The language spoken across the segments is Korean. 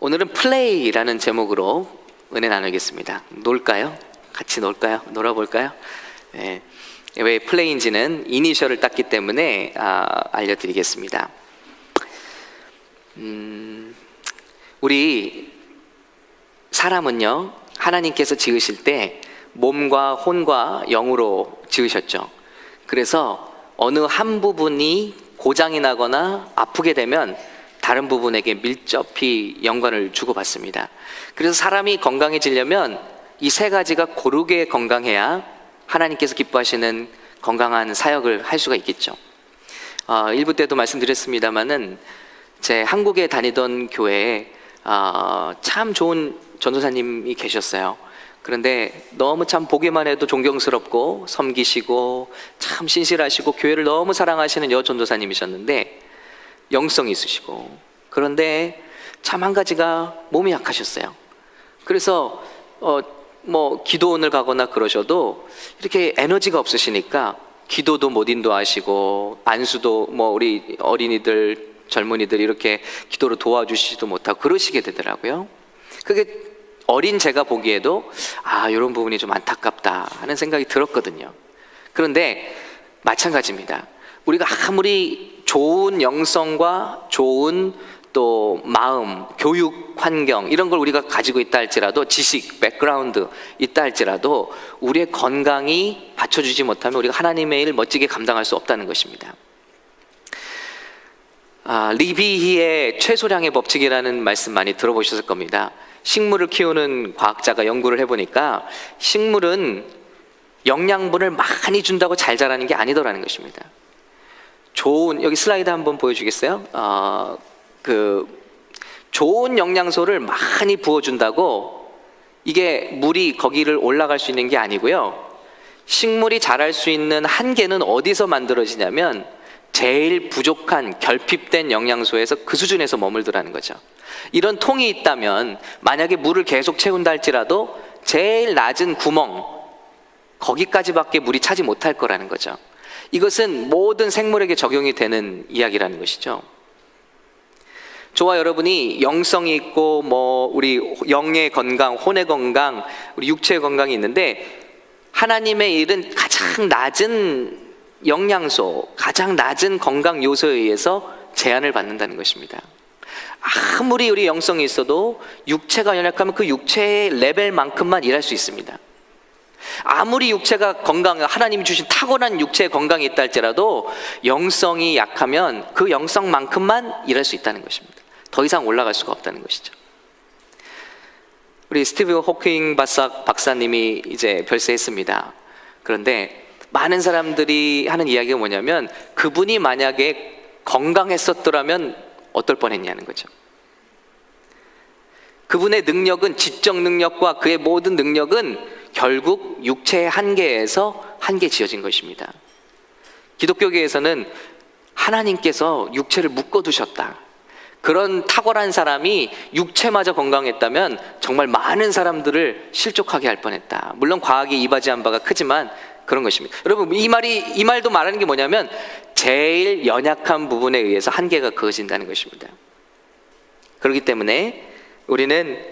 오늘은 플레이라는 제목으로 은혜 나누겠습니다. 놀까요? 같이 놀까요? 놀아볼까요? 네. 왜 플레이인지는 이니셜을 땄기 때문에 알려드리겠습니다. 우리 사람은요, 하나님께서 지으실 때 몸과 혼과 영으로 지으셨죠. 그래서 어느 한 부분이 고장이 나거나 아프게 되면 다른 부분에게 밀접히 연관을 주고받습니다. 그래서 사람이 건강해지려면 이 세 가지가 고르게 건강해야 하나님께서 기뻐하시는 건강한 사역을 할 수가 있겠죠. 1부 때도 말씀드렸습니다마는 제 한국에 다니던 교회에 참 좋은 전도사님이 계셨어요. 그런데 너무 참 보기만 해도 존경스럽고 섬기시고 참 신실하시고 교회를 너무 사랑하시는 여 전도사님이셨는데 영성이 있으시고, 그런데 참 한 가지가 몸이 약하셨어요. 그래서 기도원을 가거나 그러셔도 이렇게 에너지가 없으시니까 기도도 못 인도하시고 안수도 우리 어린이들 젊은이들 이렇게 기도로 도와주시지도 못하고 그러시게 되더라고요. 그게 어린 제가 보기에도 이런 부분이 좀 안타깝다 하는 생각이 들었거든요. 그런데 마찬가지입니다. 우리가 아무리 좋은 영성과 좋은 또 마음, 교육 환경 이런 걸 우리가 가지고 있다 할지라도, 지식, 백그라운드 있다 할지라도 우리의 건강이 받쳐주지 못하면 우리가 하나님의 일 멋지게 감당할 수 없다는 것입니다. 리비히의 최소량의 법칙이라는 말씀 많이 들어보셨을 겁니다. 식물을 키우는 과학자가 연구를 해보니까 식물은 영양분을 많이 준다고 잘 자라는 게 아니더라는 것입니다. 여기 슬라이드 한번 보여주겠어요? 좋은 영양소를 많이 부어준다고 이게 물이 거기를 올라갈 수 있는 게 아니고요. 식물이 자랄 수 있는 한계는 어디서 만들어지냐면 제일 부족한 결핍된 영양소에서 그 수준에서 머물더라는 거죠. 이런 통이 있다면 만약에 물을 계속 채운다 할지라도 제일 낮은 구멍, 거기까지밖에 물이 차지 못할 거라는 거죠. 이것은 모든 생물에게 적용이 되는 이야기라는 것이죠. 저와 여러분이 영성이 있고 우리 영의 건강, 혼의 건강, 우리 육체의 건강이 있는데 하나님의 일은 가장 낮은 영양소, 가장 낮은 건강 요소에 의해서 제한을 받는다는 것입니다. 아무리 우리 영성이 있어도 육체가 연약하면 그 육체의 레벨만큼만 일할 수 있습니다. 아무리 육체가 하나님이 주신 타고난 육체의 건강이 있다 할지라도 영성이 약하면 그 영성만큼만 일할 수 있다는 것입니다. 더 이상 올라갈 수가 없다는 것이죠. 우리 스티브 호킹 박사님이 이제 별세했습니다. 그런데 많은 사람들이 하는 이야기가 뭐냐면 그분이 만약에 건강했었더라면 어떨 뻔했냐는 거죠. 그분의 능력은, 지적 능력과 그의 모든 능력은 결국 육체의 한계에서 한계지어진 것입니다. 기독교계에서는 하나님께서 육체를 묶어두셨다, 그런 탁월한 사람이 육체마저 건강했다면 정말 많은 사람들을 실족하게 할 뻔했다. 물론 과학이 이바지한 바가 크지만 그런 것입니다. 여러분, 이 말도 말하는 게 뭐냐면 제일 연약한 부분에 의해서 한계가 그어진다는 것입니다. 그렇기 때문에 우리는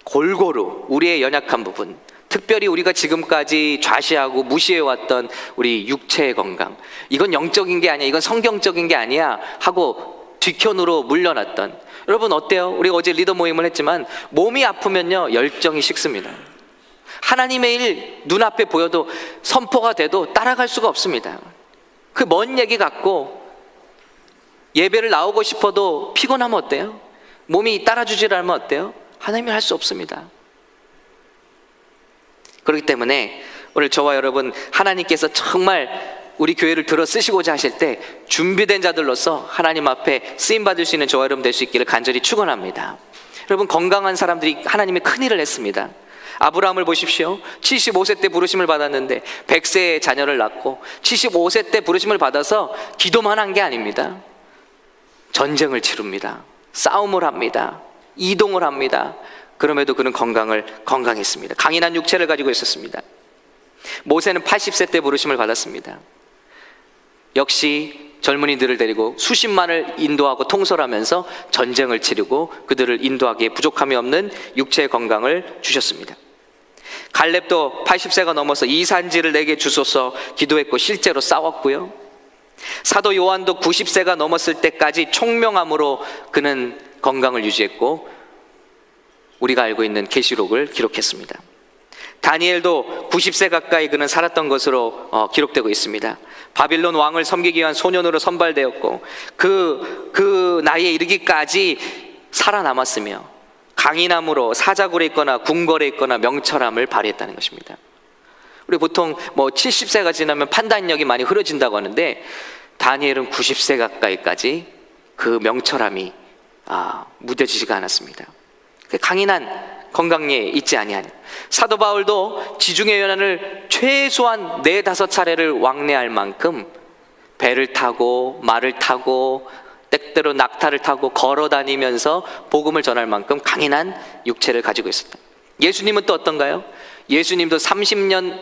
골고루 우리의 연약한 부분, 특별히 우리가 지금까지 좌시하고 무시해왔던 우리 육체의 건강, 이건 영적인 게 아니야, 이건 성경적인 게 아니야 하고 뒤편으로 물려놨던, 여러분 어때요? 우리가 어제 리더 모임을 했지만 몸이 아프면요 열정이 식습니다. 하나님의 일 눈앞에 보여도 선포가 돼도 따라갈 수가 없습니다. 그 먼 얘기 같고 예배를 나오고 싶어도 피곤하면 어때요? 몸이 따라주질 않으면 어때요? 하나님이 할 수 없습니다. 그렇기 때문에 오늘 저와 여러분, 하나님께서 정말 우리 교회를 들어 쓰시고자 하실 때 준비된 자들로서 하나님 앞에 쓰임받을 수 있는 저와 여러분 될 수 있기를 간절히 축원합니다. 여러분, 건강한 사람들이 하나님의 큰 일을 했습니다. 아브라함을 보십시오. 75세 때 부르심을 받았는데 100세의 자녀를 낳고 75세 때 부르심을 받아서 기도만 한 게 아닙니다. 전쟁을 치릅니다. 싸움을 합니다. 이동을 합니다. 그럼에도 그는 건강했습니다. 강인한 육체를 가지고 있었습니다. 모세는 80세 때 부르심을 받았습니다. 역시 젊은이들을 데리고 수십만을 인도하고 통솔하면서 전쟁을 치르고 그들을 인도하기에 부족함이 없는 육체의 건강을 주셨습니다. 갈렙도 80세가 넘어서 이 산지를 내게 주소서 기도했고 실제로 싸웠고요. 사도 요한도 90세가 넘었을 때까지 총명함으로 그는 건강을 유지했고 우리가 알고 있는 계시록을 기록했습니다. 다니엘도 90세 가까이 그는 살았던 것으로 기록되고 있습니다. 바빌론 왕을 섬기기 위한 소년으로 선발되었고 그 나이에 이르기까지 살아남았으며 강인함으로 사자굴에 있거나 궁궐에 있거나 명철함을 발휘했다는 것입니다. 우리 보통 70세가 지나면 판단력이 많이 흐려진다고 하는데 다니엘은 90세 가까이까지 그 명철함이 무뎌지지가 않았습니다. 강인한 건강에 있지 아니하니. 사도 바울도 지중해 연안을 최소한 4-5차례를 왕래할 만큼 배를 타고 말을 타고 때때로 낙타를 타고 걸어 다니면서 복음을 전할 만큼 강인한 육체를 가지고 있었다. 예수님은 또 어떤가요? 예수님도 30년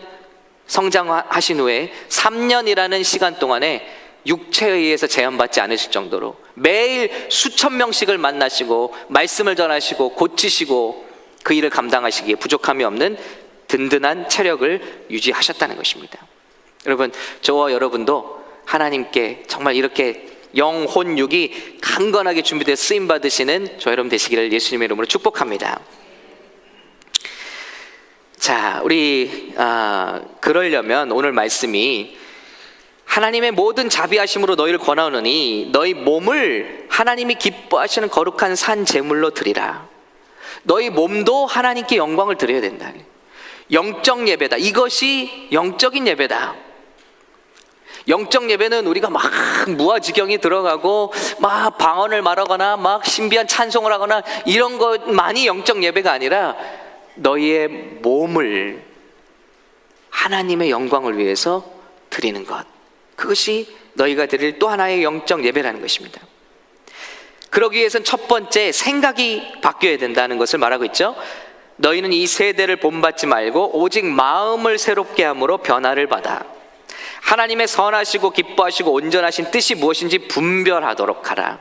성장하신 후에 3년이라는 시간 동안에 육체에 의해서 제한받지 않으실 정도로 매일 수천 명씩을 만나시고 말씀을 전하시고 고치시고 그 일을 감당하시기에 부족함이 없는 든든한 체력을 유지하셨다는 것입니다. 여러분, 저와 여러분도 하나님께 정말 이렇게 영혼 육이 강건하게 준비되어 쓰임 받으시는 저 여러분 되시기를 예수님의 이름으로 축복합니다. 자, 우리 그러려면 오늘 말씀이 하나님의 모든 자비하심으로 너희를 권하노니 너희 몸을 하나님이 기뻐하시는 거룩한 산 제물로 드리라. 너희 몸도 하나님께 영광을 드려야 된다. 영적 예배다. 이것이 영적인 예배다. 영적 예배는 우리가 막 무아지경이 들어가고 막 방언을 말하거나 막 신비한 찬송을 하거나 이런 것만이 영적 예배가 아니라 너희의 몸을 하나님의 영광을 위해서 드리는 것, 그것이 너희가 드릴 또 하나의 영적 예배라는 것입니다. 그러기 위해서는 첫 번째 생각이 바뀌어야 된다는 것을 말하고 있죠. 너희는 이 세대를 본받지 말고 오직 마음을 새롭게 함으로 변화를 받아 하나님의 선하시고 기뻐하시고 온전하신 뜻이 무엇인지 분별하도록 하라.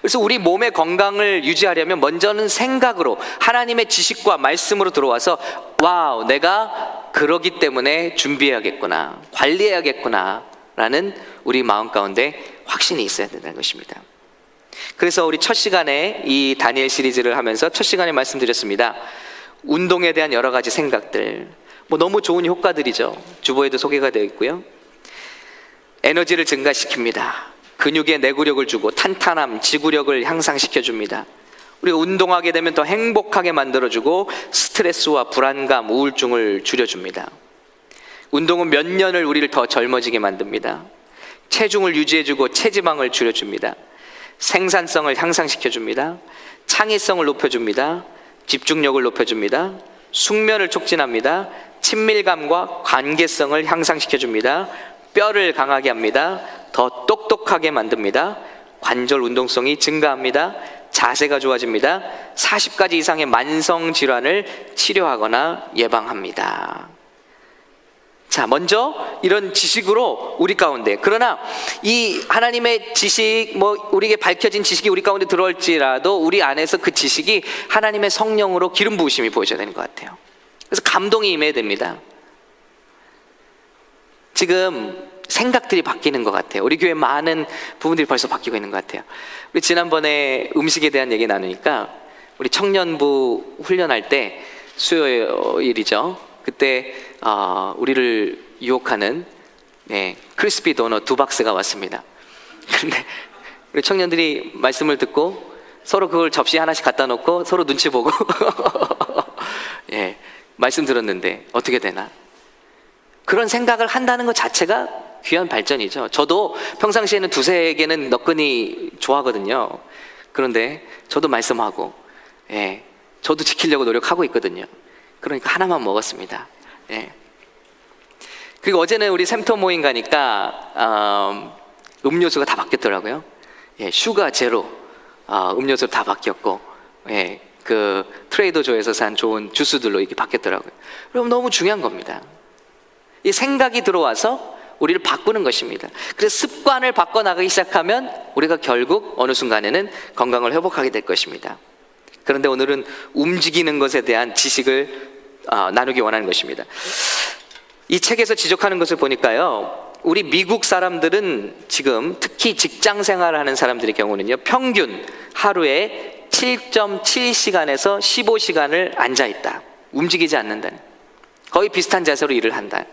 그래서 우리 몸의 건강을 유지하려면 먼저는 생각으로 하나님의 지식과 말씀으로 들어와서 와우, 내가 그러기 때문에 준비해야겠구나, 관리해야겠구나 라는 우리 마음 가운데 확신이 있어야 된다는 것입니다. 그래서 우리 첫 시간에 이 다니엘 시리즈를 하면서 첫 시간에 말씀드렸습니다. 운동에 대한 여러 가지 생각들, 너무 좋은 효과들이죠. 주보에도 소개가 되어 있고요. 에너지를 증가시킵니다. 근육에 내구력을 주고 탄탄함, 지구력을 향상시켜줍니다. 우리가 운동하게 되면 더 행복하게 만들어주고 스트레스와 불안감, 우울증을 줄여줍니다. 운동은 몇 년을 우리를 더 젊어지게 만듭니다. 체중을 유지해주고 체지방을 줄여줍니다. 생산성을 향상시켜줍니다. 창의성을 높여줍니다. 집중력을 높여줍니다. 숙면을 촉진합니다. 친밀감과 관계성을 향상시켜줍니다. 뼈를 강하게 합니다. 더 똑똑하게 만듭니다. 관절 운동성이 증가합니다. 자세가 좋아집니다. 40가지 이상의 만성 질환을 치료하거나 예방합니다. 자, 먼저 이런 지식으로 우리 가운데, 그러나 이 하나님의 지식, 우리에게 밝혀진 지식이 우리 가운데 들어올지라도 우리 안에서 그 지식이 하나님의 성령으로 기름 부으심이 보여져야 되는 것 같아요. 그래서 감동이 임해야 됩니다. 지금 생각들이 바뀌는 것 같아요. 우리 교회 많은 부분들이 벌써 바뀌고 있는 것 같아요. 우리 지난번에 음식에 대한 얘기 나누니까 우리 청년부 훈련할 때 수요일이죠. 그때 우리를 유혹하는 크리스피 도넛 2박스가 왔습니다. 그런데 우리 청년들이 말씀을 듣고 서로 그걸 접시에 하나씩 갖다 놓고 서로 눈치 보고 말씀 들었는데 어떻게 되나? 그런 생각을 한다는 것 자체가 귀한 발전이죠. 저도 평상시에는 2-3개는 너끈히 좋아하거든요. 그런데 저도 말씀하고 저도 지키려고 노력하고 있거든요. 그러니까 하나만 먹었습니다. 그리고 어제는 우리 샘터 모임 가니까 음료수가 다 바뀌었더라고요. 슈가 제로 음료수 다 바뀌었고 그 트레이더조에서 산 좋은 주스들로 이렇게 바뀌었더라고요. 그럼 너무 중요한 겁니다. 이 생각이 들어와서 우리를 바꾸는 것입니다. 그래서 습관을 바꿔나가기 시작하면 우리가 결국 어느 순간에는 건강을 회복하게 될 것입니다. 그런데 오늘은 움직이는 것에 대한 지식을 나누기 원하는 것입니다. 이 책에서 지적하는 것을 보니까요, 우리 미국 사람들은 지금 특히 직장 생활하는 사람들의 경우는요, 평균 하루에 7.7시간에서 15시간을 앉아있다. 움직이지 않는다는, 거의 비슷한 자세로 일을 한다.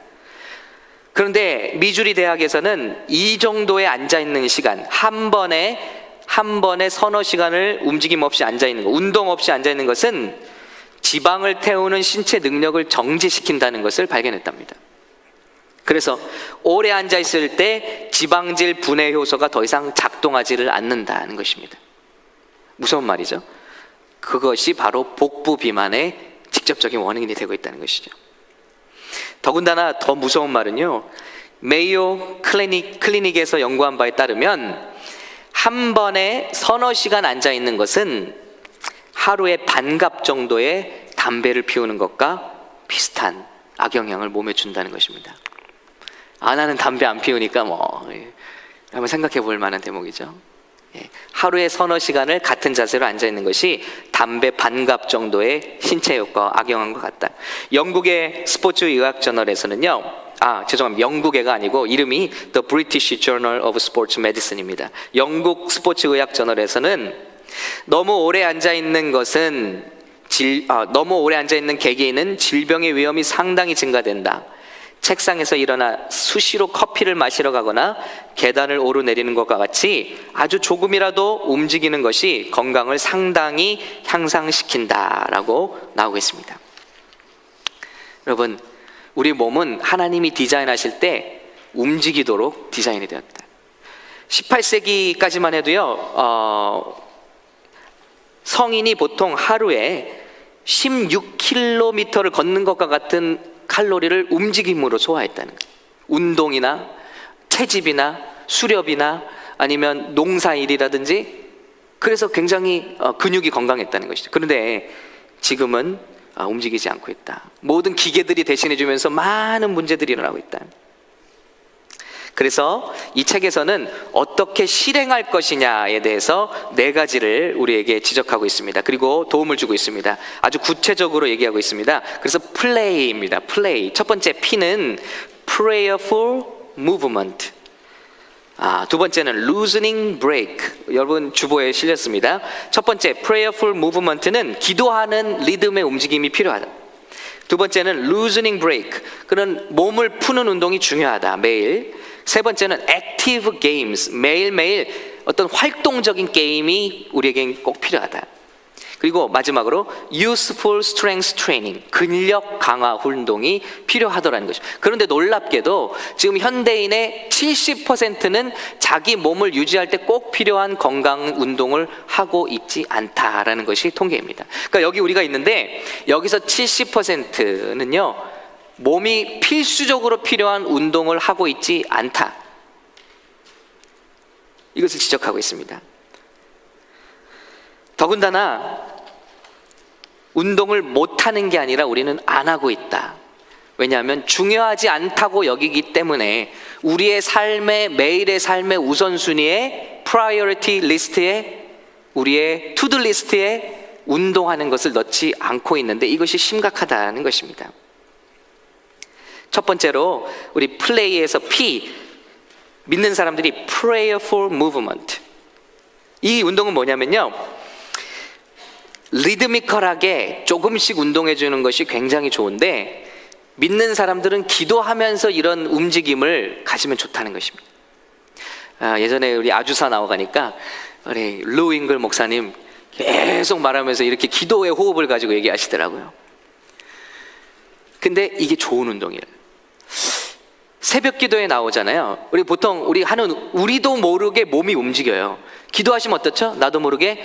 그런데 미주리 대학에서는 이 정도의 앉아있는 시간, 한 번에 서너 시간을 움직임 없이 앉아있는 것, 운동 없이 앉아있는 것은 지방을 태우는 신체 능력을 정지시킨다는 것을 발견했답니다. 그래서 오래 앉아있을 때 지방질 분해 효소가 더 이상 작동하지를 않는다는 것입니다. 무서운 말이죠. 그것이 바로 복부 비만의 직접적인 원인이 되고 있다는 것이죠. 더군다나 더 무서운 말은요, 메이오 클리닉에서 연구한 바에 따르면 한 번에 서너 시간 앉아있는 것은 하루에 반갑 정도의 담배를 피우는 것과 비슷한 악영향을 몸에 준다는 것입니다. 나는 담배 안 피우니까 한번 생각해 볼 만한 대목이죠. 하루에 서너 시간을 같은 자세로 앉아있는 것이 담배 반갑 정도의 신체 효과와 악영한 것 같다. 영국의 스포츠 의학 저널에서는요, 죄송합니다. 영국애가 아니고 이름이 The British Journal of Sports Medicine입니다. 영국 스포츠 의학 저널에서는 너무 오래 앉아있는 개개인은 질병의 위험이 상당히 증가된다. 책상에서 일어나 수시로 커피를 마시러 가거나 계단을 오르내리는 것과 같이 아주 조금이라도 움직이는 것이 건강을 상당히 향상시킨다라고 나오고 있습니다. 여러분, 우리 몸은 하나님이 디자인하실 때 움직이도록 디자인이 되었다. 18세기까지만 해도요, 성인이 보통 하루에 16km를 걷는 것과 같은 칼로리를 움직임으로 소화했다는 거예요. 운동이나 채집이나 수렵이나 아니면 농사일이라든지, 그래서 굉장히 근육이 건강했다는 것이죠. 그런데 지금은 움직이지 않고 있다. 모든 기계들이 대신해 주면서 많은 문제들이 일어나고 있다. 그래서 이 책에서는 어떻게 실행할 것이냐에 대해서 4가지를 우리에게 지적하고 있습니다. 그리고 도움을 주고 있습니다. 아주 구체적으로 얘기하고 있습니다. 그래서 플레이입니다. 플레이. 첫 번째 P는 prayerful movement. 두 번째는 loosening break. 여러분 주보에 실렸습니다. 첫 번째 prayerful movement는 기도하는 리듬의 움직임이 필요하다. 두 번째는 loosening break. 그런 몸을 푸는 운동이 중요하다. 매일. 세 번째는 active games. 매일매일 어떤 활동적인 게임이 우리에겐 꼭 필요하다. 그리고 마지막으로 useful strength training. 근력 강화 운동이 필요하더라는 것이죠. 그런데 놀랍게도 지금 현대인의 70%는 자기 몸을 유지할 때 꼭 필요한 건강 운동을 하고 있지 않다라는 것이 통계입니다. 그러니까 여기 우리가 있는데 여기서 70%는요, 몸이 필수적으로 필요한 운동을 하고 있지 않다. 이것을 지적하고 있습니다. 더군다나 운동을 못하는 게 아니라 우리는 안 하고 있다. 왜냐하면 중요하지 않다고 여기기 때문에 우리의 매일의 삶의 우선순위에 프라이어리티 리스트에, 우리의 투두 리스트에 운동하는 것을 넣지 않고 있는데 이것이 심각하다는 것입니다. 첫 번째로 우리 플레이에서 P, 믿는 사람들이 prayerful movement. 이 운동은 뭐냐면요, 리드미컬하게 조금씩 운동해 주는 것이 굉장히 좋은데 믿는 사람들은 기도하면서 이런 움직임을 가지면 좋다는 것입니다. 예전에 우리 아주사 나와가니까 우리 루잉글 목사님 계속 말하면서 이렇게 기도의 호흡을 가지고 얘기하시더라고요. 근데 이게 좋은 운동이에요. 새벽 기도에 나오잖아요. 우리도 모르게 몸이 움직여요. 기도하시면 어떻죠? 나도 모르게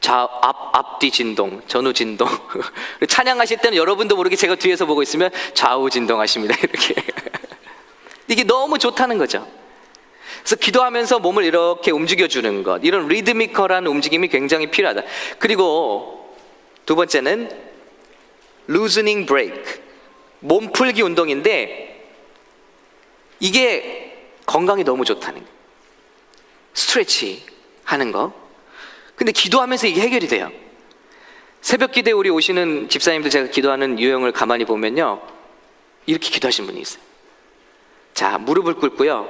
앞뒤 진동, 전후 진동. 찬양하실 때는 여러분도 모르게 제가 뒤에서 보고 있으면 좌우 진동하십니다. 이렇게. 이게 너무 좋다는 거죠. 그래서 기도하면서 몸을 이렇게 움직여주는 것, 이런 리드미컬한 움직임이 굉장히 필요하다. 그리고 두 번째는 loosening break, 몸풀기 운동인데 이게 건강에 너무 좋다는 거예요. 스트레치 하는 거. 근데 기도하면서 이게 해결이 돼요. 새벽 기도에 우리 오시는 집사님들 제가 기도하는 유형을 가만히 보면요, 이렇게 기도하신 분이 있어요. 자, 무릎을 꿇고요,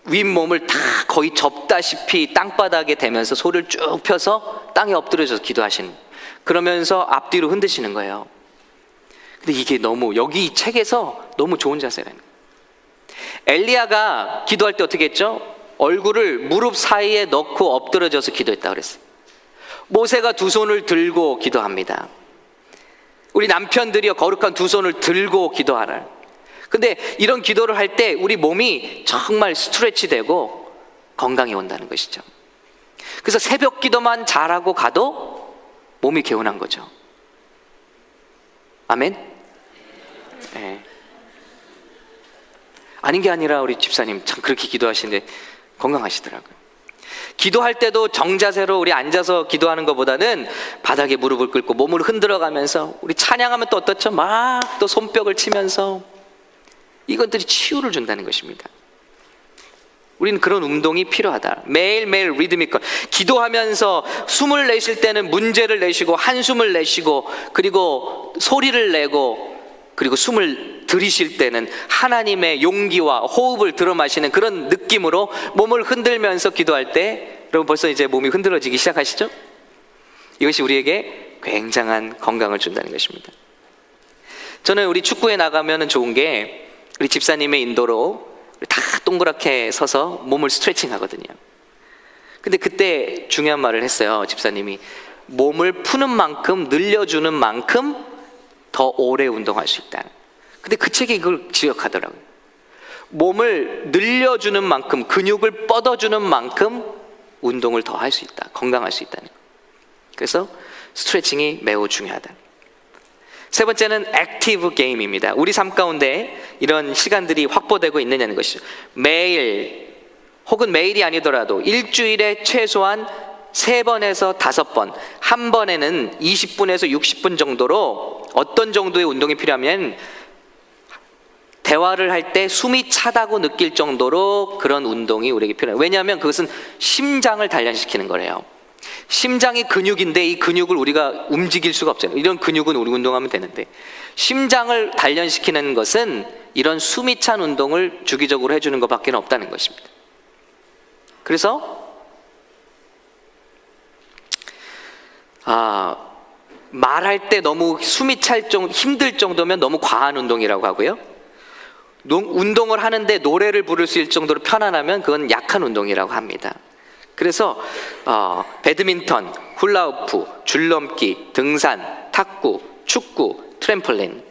윗몸을 다 거의 접다시피 땅바닥에 대면서 소리를 쭉 펴서 땅에 엎드려져서 기도하시는, 그러면서 앞뒤로 흔드시는 거예요. 근데 이게 너무, 여기 이 책에서 너무 좋은 자세라는 거예요. 엘리야가 기도할 때 어떻게 했죠? 얼굴을 무릎 사이에 넣고 엎드려져서 기도했다고 그랬어요. 모세가 두 손을 들고 기도합니다. 우리 남편들이요, 거룩한 두 손을 들고 기도하라. 근데 이런 기도를 할 때 우리 몸이 정말 스트레치 되고 건강이 온다는 것이죠. 그래서 새벽 기도만 잘하고 가도 몸이 개운한 거죠. 아멘? 네. 아닌 게 아니라 우리 집사님 참 그렇게 기도하시는데 건강하시더라고요. 기도할 때도 정자세로 우리 앉아서 기도하는 것보다는 바닥에 무릎을 꿇고 몸을 흔들어 가면서, 우리 찬양하면 또 어떻죠? 막 또 손뼉을 치면서, 이것들이 치유를 준다는 것입니다. 우리는 그런 운동이 필요하다. 매일매일 리드미컬 기도하면서 숨을 내쉴 때는 문제를 내쉬고 한숨을 내쉬고, 그리고 소리를 내고, 그리고 숨을 들이쉴 때는 하나님의 용기와 호흡을 들어 마시는 그런 느낌으로 몸을 흔들면서 기도할 때, 여러분 벌써 이제 몸이 흔들어지기 시작하시죠? 이것이 우리에게 굉장한 건강을 준다는 것입니다. 저는 우리 축구에 나가면 좋은 게, 우리 집사님의 인도로 다 동그랗게 서서 몸을 스트레칭 하거든요. 근데 그때 중요한 말을 했어요. 집사님이 몸을 푸는 만큼, 늘려주는 만큼 더 오래 운동할 수 있다. 근데 그 책이 이걸 지적하더라고요. 몸을 늘려주는 만큼, 근육을 뻗어주는 만큼 운동을 더 할 수 있다, 건강할 수 있다는 거예요. 그래서 스트레칭이 매우 중요하다. 세 번째는 액티브 게임입니다. 우리 삶 가운데 이런 시간들이 확보되고 있느냐는 것이죠. 매일 혹은 매일이 아니더라도 일주일에 최소한 3번에서 5번, 한 번에는 20분에서 60분 정도로 어떤 정도의 운동이 필요하면 대화를 할 때 숨이 차다고 느낄 정도로 그런 운동이 우리에게 필요해요. 왜냐하면 그것은 심장을 단련시키는 거래요. 심장이 근육인데 이 근육을 우리가 움직일 수가 없잖아요. 이런 근육은 우리 운동하면 되는데, 심장을 단련시키는 것은 이런 숨이 찬 운동을 주기적으로 해주는 것밖에 없다는 것입니다. 그래서 말할 때 너무 숨이 찰 정도, 힘들 정도면 너무 과한 운동이라고 하고요, 운동을 하는데 노래를 부를 수 있을 정도로 편안하면 그건 약한 운동이라고 합니다. 그래서 배드민턴, 훌라후프, 줄넘기, 등산, 탁구, 축구, 트램펄린,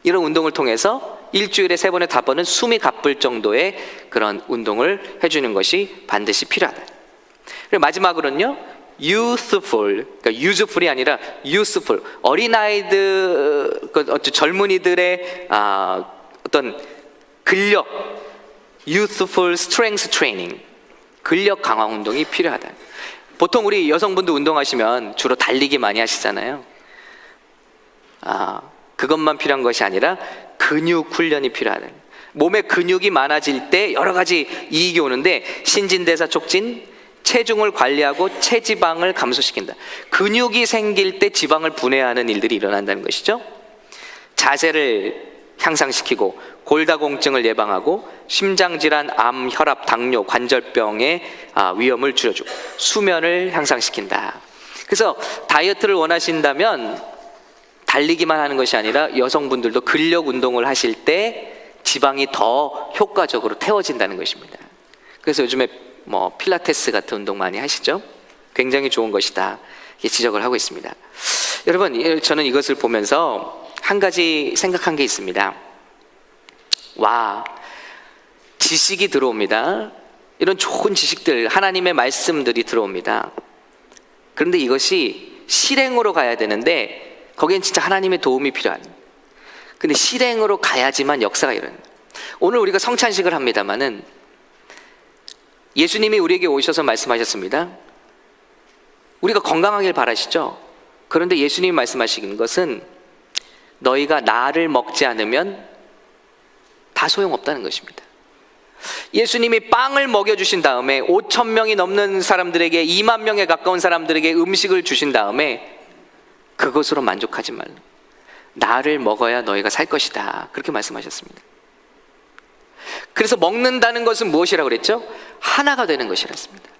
이런 운동을 통해서 일주일에 3번에 5번은 숨이 가쁠 정도의 그런 운동을 해주는 것이 반드시 필요하다. 그리고 마지막으로는요, youthful, 그러니까 useful이 아니라 useful, 어린아이들, 젊은이들의 어떤 근력, youthful strength training, 근력 강화 운동이 필요하다. 보통 우리 여성분들 운동하시면 주로 달리기 많이 하시잖아요. 그것만 필요한 것이 아니라 근육 훈련이 필요하다. 몸에 근육이 많아질 때 여러 가지 이익이 오는데, 신진대사 촉진, 체중을 관리하고 체지방을 감소시킨다. 근육이 생길 때 지방을 분해하는 일들이 일어난다는 것이죠. 자세를 향상시키고 골다공증을 예방하고 심장질환, 암, 혈압, 당뇨, 관절병의 위험을 줄여주고 수면을 향상시킨다. 그래서 다이어트를 원하신다면 달리기만 하는 것이 아니라 여성분들도 근력 운동을 하실 때 지방이 더 효과적으로 태워진다는 것입니다. 그래서 요즘에 필라테스 같은 운동 많이 하시죠? 굉장히 좋은 것이다, 이렇게 지적을 하고 있습니다. 여러분, 저는 이것을 보면서 한 가지 생각한 게 있습니다. 와, 지식이 들어옵니다. 이런 좋은 지식들, 하나님의 말씀들이 들어옵니다. 그런데 이것이 실행으로 가야 되는데 거기엔 진짜 하나님의 도움이 필요한, 근데 실행으로 가야지만 역사가 일어나요. 오늘 우리가 성찬식을 합니다마는 예수님이 우리에게 오셔서 말씀하셨습니다. 우리가 건강하길 바라시죠? 그런데 예수님이 말씀하시는 것은 너희가 나를 먹지 않으면 다 소용없다는 것입니다. 예수님이 빵을 먹여주신 다음에 5천 명이 넘는 사람들에게, 2만 명에 가까운 사람들에게 음식을 주신 다음에 그것으로 만족하지 말라. 나를 먹어야 너희가 살 것이다. 그렇게 말씀하셨습니다. 그래서 먹는다는 것은 무엇이라고 그랬죠? 하나가 되는 것이라 했습니다.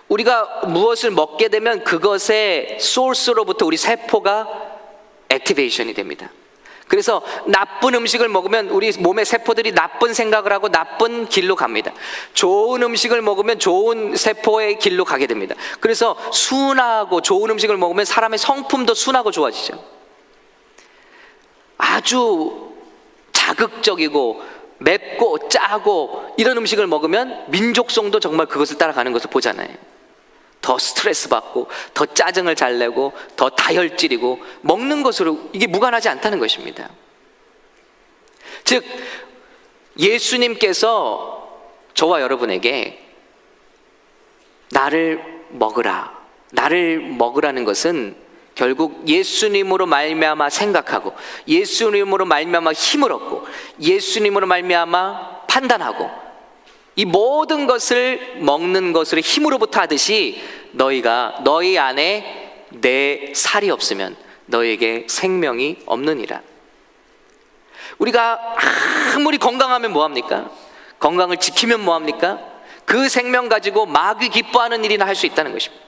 우리가 무엇을 먹게 되면 그것의 소스로부터 우리 세포가 액티베이션이 됩니다. 그래서 나쁜 음식을 먹으면 우리 몸의 세포들이 나쁜 생각을 하고 나쁜 길로 갑니다. 좋은 음식을 먹으면 좋은 세포의 길로 가게 됩니다. 그래서 순하고 좋은 음식을 먹으면 사람의 성품도 순하고 좋아지죠. 아주 자극적이고 맵고 짜고 이런 음식을 먹으면 민족성도 정말 그것을 따라가는 것을 보잖아요. 더 스트레스 받고 더 짜증을 잘 내고 더 다혈질이고 먹는 것으로 이게 무관하지 않다는 것입니다. 즉 예수님께서 저와 여러분에게 나를 먹으라는 것은 결국 예수님으로 말미암아 생각하고 예수님으로 말미암아 힘을 얻고 예수님으로 말미암아 판단하고 이 모든 것을 먹는 것을 힘으로부터 하듯이 너희 안에 내 살이 없으면 너에게 생명이 없느니라. 우리가 아무리 건강하면 뭐합니까? 건강을 지키면 뭐합니까? 그 생명 가지고 마귀 기뻐하는 일이나 할 수 있다는 것입니다.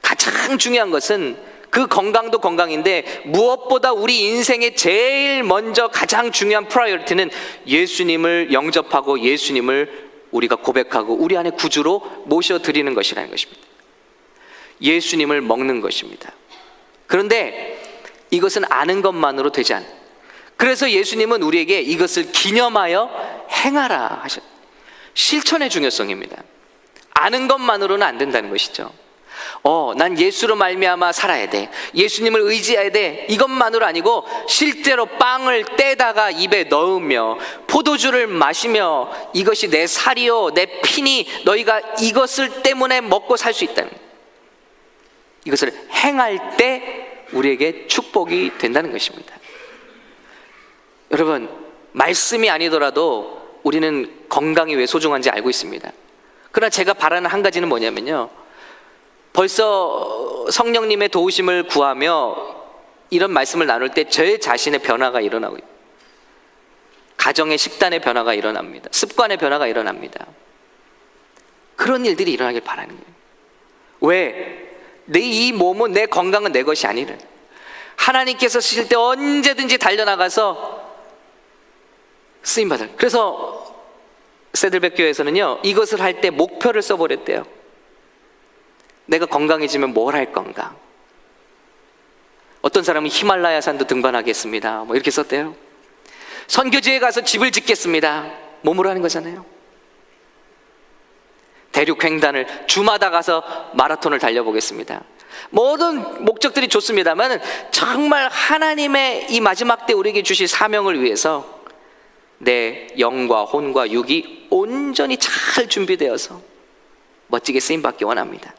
가장 중요한 것은 그 건강도 건강인데 무엇보다 우리 인생의 제일 먼저 가장 중요한 프라이어리티는 예수님을 영접하고 예수님을 우리가 고백하고 우리 안에 구주로 모셔드리는 것이라는 것입니다. 예수님을 먹는 것입니다. 그런데 이것은 아는 것만으로 되지 않아요. 그래서 예수님은 우리에게 이것을 기념하여 행하라 하셨어요. 실천의 중요성입니다. 아는 것만으로는 안 된다는 것이죠. 난 예수로 말미암아 살아야 돼, 예수님을 의지해야 돼, 이것만으로 아니고 실제로 빵을 떼다가 입에 넣으며 포도주를 마시며 이것이 내 살이요 내 피니 너희가 이것을 때문에 먹고 살 수 있다는, 이것을 행할 때 우리에게 축복이 된다는 것입니다. 여러분, 말씀이 아니더라도 우리는 건강이 왜 소중한지 알고 있습니다. 그러나 제가 바라는 한 가지는 뭐냐면요, 벌써 성령님의 도우심을 구하며 이런 말씀을 나눌 때 제 자신의 변화가 일어나고 있어요. 가정의 식단의 변화가 일어납니다. 습관의 변화가 일어납니다. 그런 일들이 일어나길 바라는 거예요. 왜? 내 이 몸은, 내 건강은 내 것이 아니라 하나님께서 쓰실 때 언제든지 달려나가서 쓰임받을. 그래서 세들백 교회에서는요, 이것을 할 때 목표를 써버렸대요. 내가 건강해지면 뭘 할 건가? 어떤 사람은 히말라야 산도 등반하겠습니다, 뭐 이렇게 썼대요. 선교지에 가서 집을 짓겠습니다. 몸으로 하는 거잖아요. 대륙 횡단을 주마다 가서 마라톤을 달려보겠습니다. 모든 목적들이 좋습니다만 정말 하나님의 이 마지막 때 우리에게 주실 사명을 위해서 내 영과 혼과 육이 온전히 잘 준비되어서 멋지게 쓰임받기 원합니다.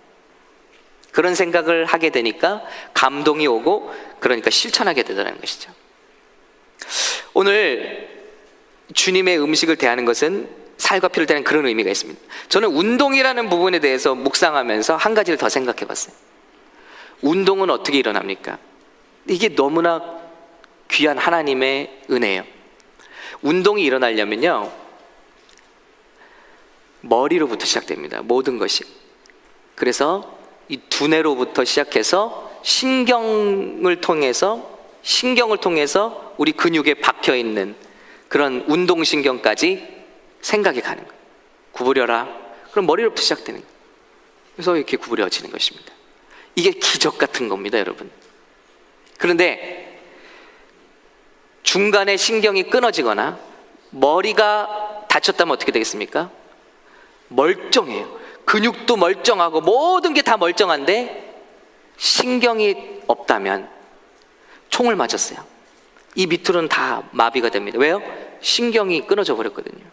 그런 생각을 하게 되니까 감동이 오고, 그러니까 실천하게 되더라는 것이죠. 오늘 주님의 음식을 대하는 것은 살과 피를 대하는 그런 의미가 있습니다. 저는 운동이라는 부분에 대해서 묵상하면서 한 가지를 더 생각해 봤어요. 운동은 어떻게 일어납니까? 이게 너무나 귀한 하나님의 은혜예요. 운동이 일어나려면요, 머리로부터 시작됩니다. 모든 것이. 그래서 이 두뇌로부터 시작해서 신경을 통해서 우리 근육에 박혀 있는 그런 운동신경까지 생각이 가는 거예요. 구부려라. 그럼 머리로부터 시작되는 거예요. 그래서 이렇게 구부려지는 것입니다. 이게 기적 같은 겁니다, 여러분. 그런데 중간에 신경이 끊어지거나 머리가 다쳤다면 어떻게 되겠습니까? 멀쩡해요. 근육도 멀쩡하고 모든 게 다 멀쩡한데 신경이 없다면 총을 맞았어요. 이 밑으로는 다 마비가 됩니다. 왜요? 신경이 끊어져 버렸거든요.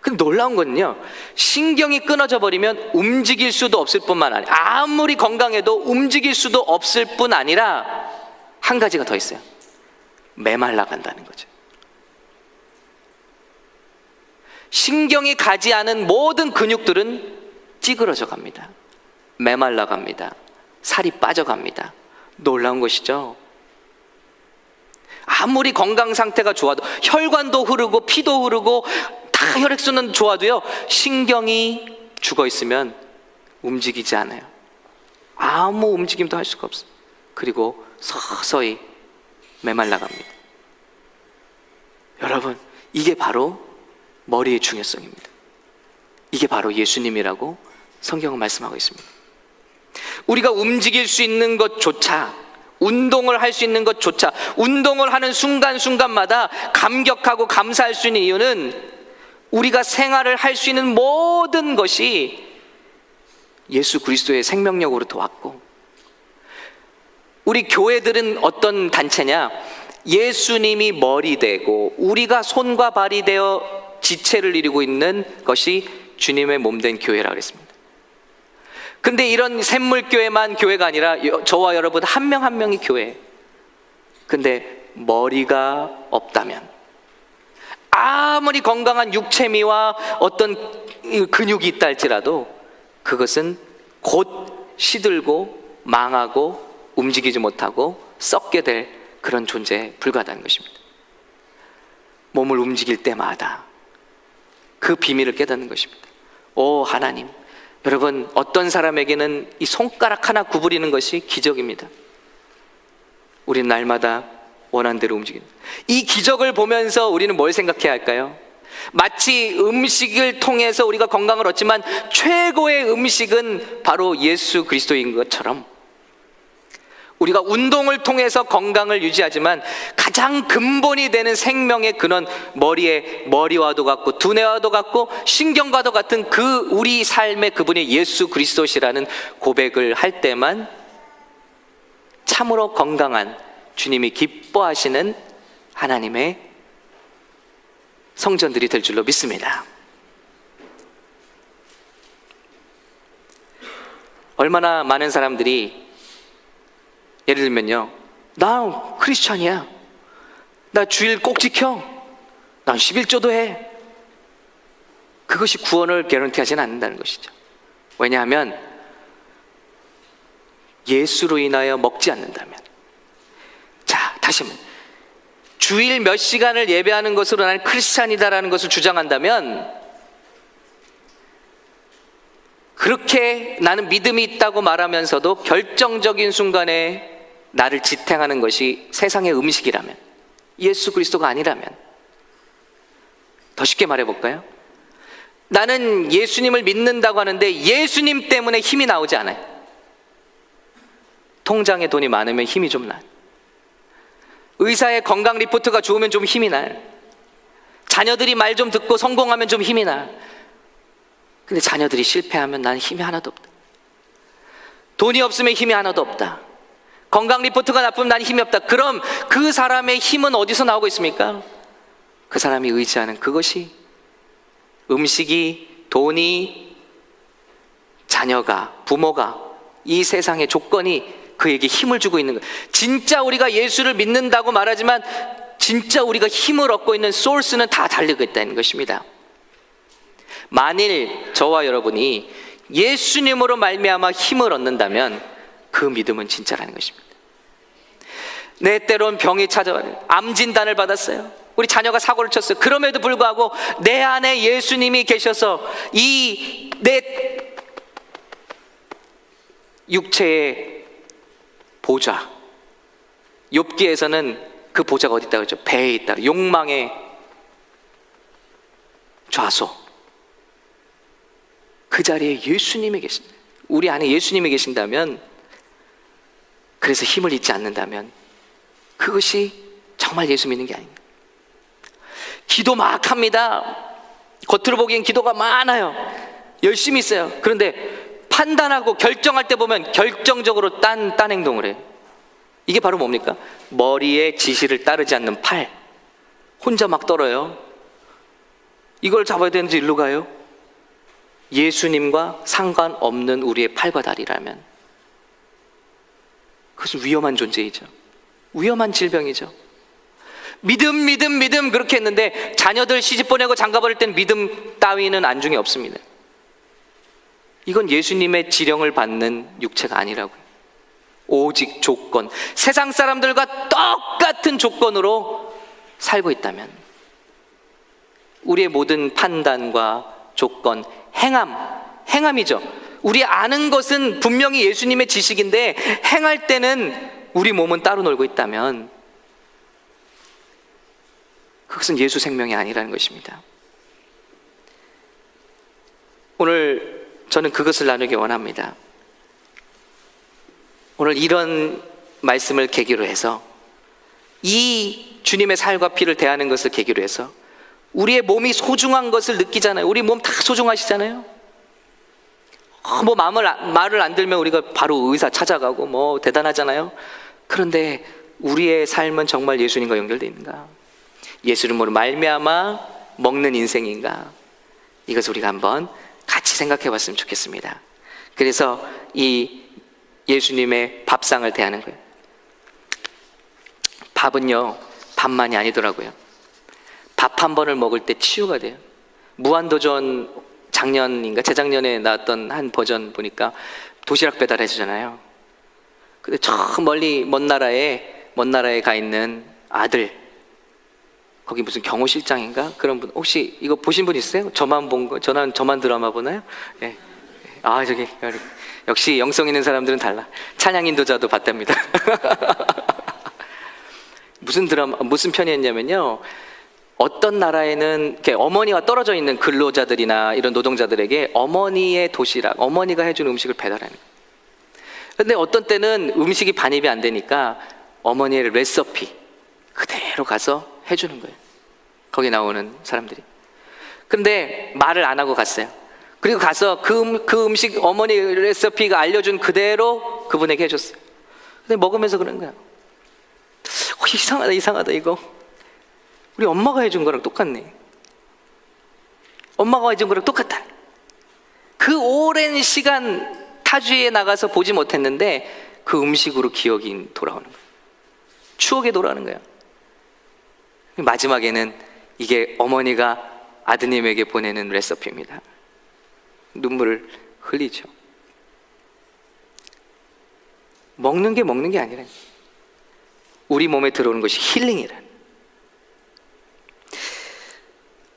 근데 놀라운 건요, 신경이 끊어져 버리면 움직일 수도 없을 뿐만 아니라, 아무리 건강해도 움직일 수도 없을 뿐 아니라 한 가지가 더 있어요. 메말라 간다는 거죠. 신경이 가지 않은 모든 근육들은 찌그러져 갑니다. 메말라 갑니다. 살이 빠져갑니다. 놀라운 것이죠. 아무리 건강 상태가 좋아도, 혈관도 흐르고 피도 흐르고 다 혈액순환 좋아도요, 신경이 죽어 있으면 움직이지 않아요. 아무 움직임도 할 수가 없어요. 그리고 서서히 메말라 갑니다. 여러분, 이게 바로 머리의 중요성입니다. 이게 바로 예수님이라고 성경은 말씀하고 있습니다. 우리가 움직일 수 있는 것조차, 운동을 할 수 있는 것조차, 운동을 하는 순간순간마다 감격하고 감사할 수 있는 이유는 우리가 생활을 할 수 있는 모든 것이 예수 그리스도의 생명력으로부터 왔고, 우리 교회들은 어떤 단체냐? 예수님이 머리 되고 우리가 손과 발이 되어 지체를 이루고 있는 것이 주님의 몸된 교회라고 했습니다. 근데 이런 샘물교회만 교회가 아니라 저와 여러분 한 명 한 명이 교회. 근데 머리가 없다면, 아무리 건강한 육체미와 어떤 근육이 있다 할지라도 그것은 곧 시들고 망하고 움직이지 못하고 썩게 될 그런 존재에 불과하다는 것입니다. 몸을 움직일 때마다 그 비밀을 깨닫는 것입니다. 오 하나님, 여러분, 어떤 사람에게는 이 손가락 하나 구부리는 것이 기적입니다. 우리는 날마다 원하는 대로 움직이는, 이 기적을 보면서 우리는 뭘 생각해야 할까요? 마치 음식을 통해서 우리가 건강을 얻지만 최고의 음식은 바로 예수 그리스도인 것처럼, 우리가 운동을 통해서 건강을 유지하지만 가장 근본이 되는 생명의 근원, 머리와도 같고 두뇌와도 같고 신경과도 같은 그 우리 삶의 그분이 예수 그리스도시라는 고백을 할 때만 참으로 건강한, 주님이 기뻐하시는 하나님의 성전들이 될 줄로 믿습니다. 얼마나 많은 사람들이, 예를 들면요, 나 크리스찬이야, 나 주일 꼭 지켜, 난 11조도 해. 그것이 구원을 개런티하지는 않는다는 것이죠. 왜냐하면 예수로 인하여 먹지 않는다면, 자, 다시 한번, 주일 몇 시간을 예배하는 것으로 나는 크리스찬이다라는 것을 주장한다면, 그렇게 나는 믿음이 있다고 말하면서도 결정적인 순간에 나를 지탱하는 것이 세상의 음식이라면, 예수 그리스도가 아니라면, 더 쉽게 말해볼까요? 나는 예수님을 믿는다고 하는데 예수님 때문에 힘이 나오지 않아요. 통장에 돈이 많으면 힘이 좀 나요. 의사의 건강 리포트가 좋으면 좀 힘이 나요. 자녀들이 말 좀 듣고 성공하면 좀 힘이 나요. 근데 자녀들이 실패하면 나는 힘이 하나도 없다. 돈이 없으면 힘이 하나도 없다. 건강 리포트가 나쁘면 나는 힘이 없다. 그럼 그 사람의 힘은 어디서 나오고 있습니까? 그 사람이 의지하는 그것이, 음식이, 돈이, 자녀가, 부모가, 이 세상의 조건이 그에게 힘을 주고 있는 거예요. 진짜 우리가 예수를 믿는다고 말하지만 진짜 우리가 힘을 얻고 있는 소스는 다 달리고 있다는 것입니다. 만일 저와 여러분이 예수님으로 말미암아 힘을 얻는다면 그 믿음은 진짜라는 것입니다. 내 때론 병이 찾아와요. 암 진단을 받았어요. 우리 자녀가 사고를 쳤어요. 그럼에도 불구하고 내 안에 예수님이 계셔서 이 내 육체의 보좌, 욥기에서는 그 보좌가 어디 있다고 했죠? 배에 있다. 욕망의 좌소. 그 자리에 예수님이 계신다. 우리 안에 예수님이 계신다면, 그래서 힘을 잃지 않는다면 그것이 정말 예수 믿는 게 아닙니다. 기도 막 합니다. 겉으로 보기엔 기도가 많아요. 열심히 있어요. 그런데 판단하고 결정할 때 보면 결정적으로 딴 행동을 해요. 이게 바로 뭡니까? 머리의 지시를 따르지 않는 팔. 혼자 막 떨어요. 이걸 잡아야 되는지 일로 가요. 예수님과 상관없는 우리의 팔과 다리라면 그것은 위험한 존재이죠. 위험한 질병이죠. 믿음, 믿음, 믿음 그렇게 했는데 자녀들 시집 보내고 장가 버릴 땐 믿음 따위는 안중에 없습니다. 이건 예수님의 지령을 받는 육체가 아니라고요. 오직 조건, 세상 사람들과 똑같은 조건으로 살고 있다면 우리의 모든 판단과 조건, 행함이죠. 우리 아는 것은 분명히 예수님의 지식인데 행할 때는 우리 몸은 따로 놀고 있다면 그것은 예수 생명이 아니라는 것입니다. 오늘 저는 그것을 나누기 원합니다. 오늘 이런 말씀을 계기로 해서 이 주님의 살과 피를 대하는 것을 계기로 해서 우리의 몸이 소중한 것을 느끼잖아요. 우리 몸 다 소중하시잖아요. 뭐 말을 안 들면 우리가 바로 의사 찾아가고 뭐 대단하잖아요. 그런데 우리의 삶은 정말 예수님과 연결되어 있는가? 예수님으로 말미암아 먹는 인생인가? 이것을 우리가 한번 같이 생각해 봤으면 좋겠습니다. 그래서 이 예수님의 밥상을 대하는 거예요. 밥은요, 밥만이 아니더라고요. 밥 한 번을 먹을 때 치유가 돼요. 무한도전 작년인가 재작년에 나왔던 한 버전 보니까 도시락 배달해 주잖아요. 근데 저 멀리 먼 나라에 가 있는 아들, 거기 무슨 경호실장인가 그런 분, 혹시 이거 보신 분 있어요? 저만 본 거, 저만 드라마 보나요? 예. 아, 저기 역시 영성 있는 사람들은 달라. 찬양 인도자도 봤답니다. 무슨 편이었냐면요, 어떤 나라에는 이렇게 어머니와 떨어져 있는 근로자들이나 이런 노동자들에게 어머니의 도시락, 어머니가 해준 음식을 배달하는 거예요. 근데 어떤 때는 음식이 반입이 안 되니까 어머니의 레시피 그대로 가서 해주는 거예요. 거기 나오는 사람들이. 근데 말을 안 하고 갔어요. 그리고 가서 그 음식 어머니 레시피가 알려준 그대로 그분에게 해줬어요. 근데 먹으면서 그런 거야. 이상하다 이거. 우리 엄마가 해준 거랑 똑같네. 엄마가 해준 거랑 똑같다. 그 오랜 시간 타주에 나가서 보지 못했는데 그 음식으로 기억이 돌아오는 거예요. 추억이 돌아오는 거예요. 마지막에는 이게 어머니가 아드님에게 보내는 레시피입니다. 눈물을 흘리죠. 먹는 게 아니라 우리 몸에 들어오는 것이 힐링이란.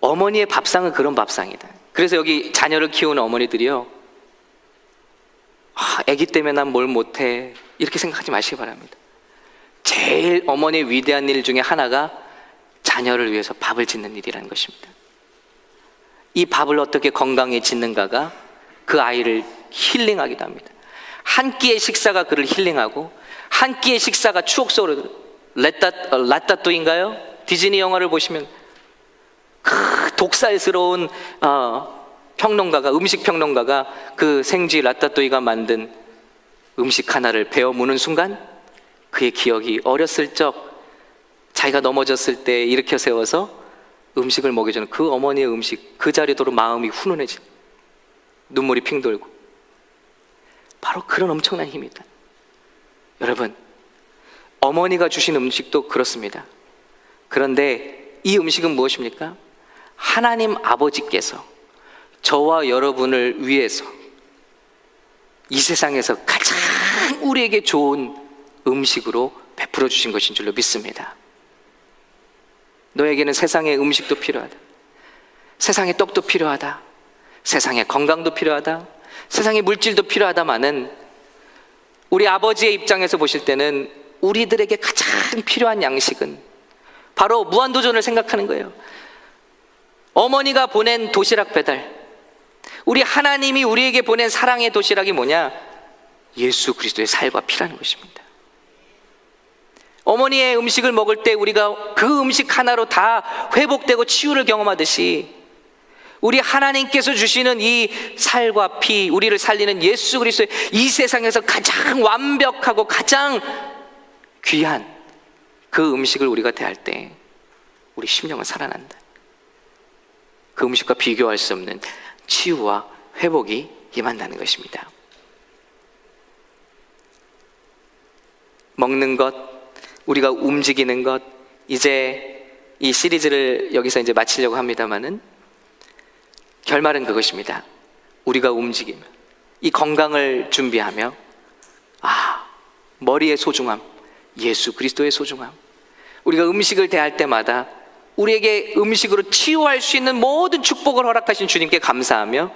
어머니의 밥상은 그런 밥상이다. 그래서 여기 자녀를 키우는 어머니들이요, 아기 때문에 난 뭘 못해 이렇게 생각하지 마시기 바랍니다. 제일 어머니의 위대한 일 중에 하나가 자녀를 위해서 밥을 짓는 일이라는 것입니다. 이 밥을 어떻게 건강히 짓는가가 그 아이를 힐링하기도 합니다. 한 끼의 식사가 그를 힐링하고 한 끼의 식사가 추억 속으로 라따뚜인가요? 디즈니 영화를 보시면 그 독살스러운 음식 평론가가 그 생쥐 라따뚜이가 만든 음식 하나를 베어 무는 순간 그의 기억이 어렸을 적 자기가 넘어졌을 때 일으켜 세워서 음식을 먹여주는 그 어머니의 음식, 그 자리도록 마음이 훈훈해지, 눈물이 핑 돌고, 바로 그런 엄청난 힘이다. 여러분, 어머니가 주신 음식도 그렇습니다. 그런데 이 음식은 무엇입니까? 하나님 아버지께서 저와 여러분을 위해서 이 세상에서 가장 우리에게 좋은 음식으로 베풀어 주신 것인 줄로 믿습니다. 너에게는 세상의 음식도 필요하다. 세상의 떡도 필요하다. 세상의 건강도 필요하다. 세상의 물질도 필요하다마는 우리 아버지의 입장에서 보실 때는 우리들에게 가장 필요한 양식은 바로 무한도전을 생각하는 거예요. 어머니가 보낸 도시락 배달, 우리 하나님이 우리에게 보낸 사랑의 도시락이 뭐냐? 예수 그리스도의 살과 피라는 것입니다. 어머니의 음식을 먹을 때 우리가 그 음식 하나로 다 회복되고 치유를 경험하듯이 우리 하나님께서 주시는 이 살과 피, 우리를 살리는 예수 그리스도의 이 세상에서 가장 완벽하고 가장 귀한 그 음식을 우리가 대할 때 우리 심령은 살아난다. 그 음식과 비교할 수 없는 치유와 회복이 임한다는 것입니다. 먹는 것, 우리가 움직이는 것, 이제 이 시리즈를 여기서 이제 마치려고 합니다만은 결말은 그것입니다. 우리가 움직이며 이 건강을 준비하며 머리의 소중함, 예수 그리스도의 소중함, 우리가 음식을 대할 때마다 우리에게 음식으로 치유할 수 있는 모든 축복을 허락하신 주님께 감사하며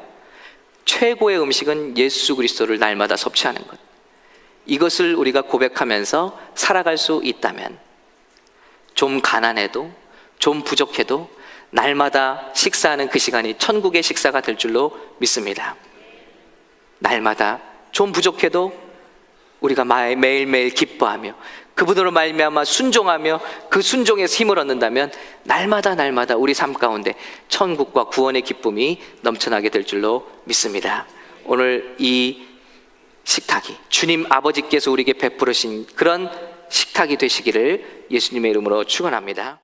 최고의 음식은 예수 그리스도를 날마다 섭취하는 것, 이것을 우리가 고백하면서 살아갈 수 있다면 좀 가난해도 좀 부족해도 날마다 식사하는 그 시간이 천국의 식사가 될 줄로 믿습니다. 날마다 좀 부족해도 우리가 매일매일 기뻐하며 그분으로 말미암아 순종하며 그 순종에서 힘을 얻는다면 날마다 우리 삶 가운데 천국과 구원의 기쁨이 넘쳐나게 될 줄로 믿습니다. 오늘 이 식탁이 주님 아버지께서 우리에게 베푸르신 그런 식탁이 되시기를 예수님의 이름으로 축원합니다.